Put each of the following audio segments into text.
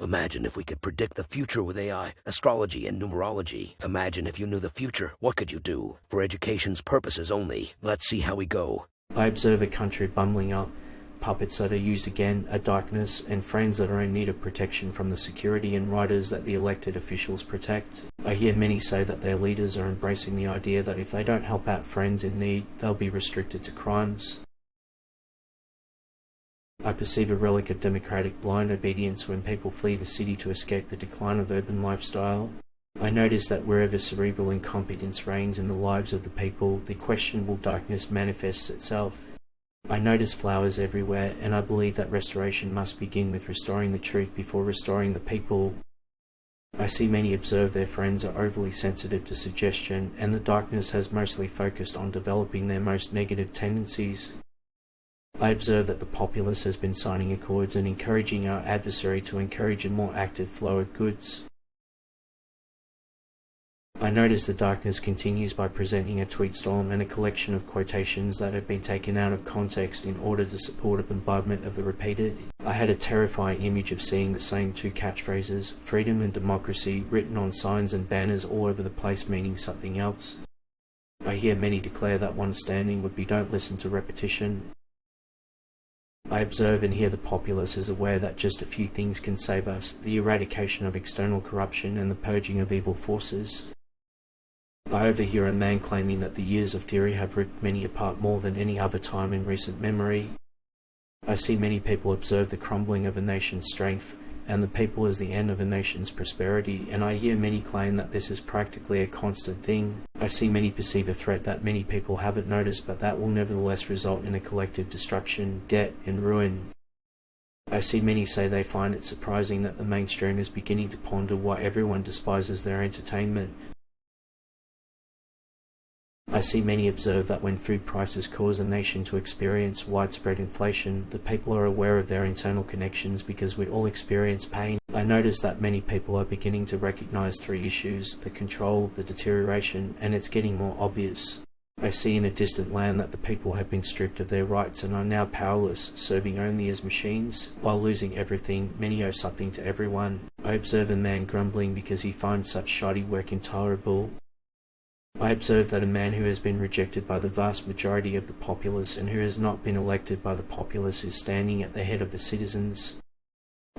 Imagine if we could predict the future with AI, astrology, and numerology. Imagine if you knew the future, what could you do? For education's purposes only. Let's see how we go. I observe a country bumbling up, puppets that are used again, a darkness, and friends that are in need of protection from the security and riders that the elected officials protect. I hear many say that their leaders are embracing the idea that if they don't help out friends in need, they'll be restricted to crimes. I perceive a relic of democratic blind obedience when people flee the city to escape the decline of urban lifestyle. I notice that wherever cerebral incompetence reigns in the lives of the people, the questionable darkness manifests itself. I notice flowers everywhere, and I believe that restoration must begin with restoring the truth before restoring the people. I see many observe their friends are overly sensitive to suggestion, and the darkness has mostly focused on developing their most negative tendencies. I observe that the populace has been signing accords and encouraging our adversary to encourage a more active flow of goods. I notice the darkness continues by presenting a tweet storm and a collection of quotations that have been taken out of context in order to support a bombardment of the repeated. I had a terrifying image of seeing the same two catchphrases, freedom and democracy, written on signs and banners all over the place meaning something else. I hear many declare that one standing would be don't listen to repetition. I observe and hear the populace is aware that just a few things can save us, the eradication of external corruption and the purging of evil forces. I overhear a man claiming that the years of theory have ripped many apart more than any other time in recent memory. I see many people observe the crumbling of a nation's strength, and the people as the end of a nation's prosperity, and I hear many claim that this is practically a constant thing. I see many perceive a threat that many people haven't noticed, but that will nevertheless result in a collective destruction, debt, and ruin. I see many say they find it surprising that the mainstream is beginning to ponder why everyone despises their entertainment. I see many observe that when food prices cause a nation to experience widespread inflation, the people are aware of their internal connections because we all experience pain. I notice that many people are beginning to recognize three issues: the control, the deterioration, and it's getting more obvious. I see in a distant land that the people have been stripped of their rights and are now powerless, serving only as machines. While losing everything, many owe something to everyone. I observe a man grumbling because he finds such shoddy work intolerable. I observe that a man who has been rejected by the vast majority of the populace and who has not been elected by the populace is standing at the head of the citizens.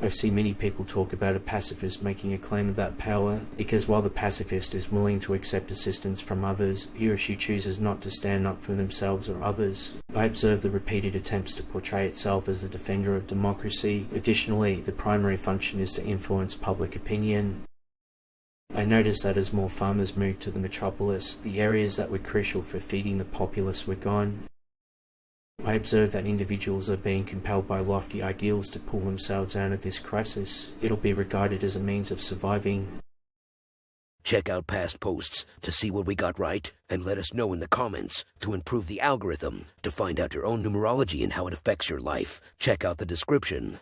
I see many people talk about a pacifist making a claim about power, because while the pacifist is willing to accept assistance from others, he or she chooses not to stand up for themselves or others. I observe the repeated attempts to portray itself as the defender of democracy. Additionally, the primary function is to influence public opinion. I noticed that as more farmers moved to the metropolis, the areas that were crucial for feeding the populace were gone. I observed that individuals are being compelled by lofty ideals to pull themselves out of this crisis. It'll be regarded as a means of surviving. Check out past posts to see what we got right, and let us know in the comments to improve the algorithm. To find out your own numerology and how it affects your life, check out the description.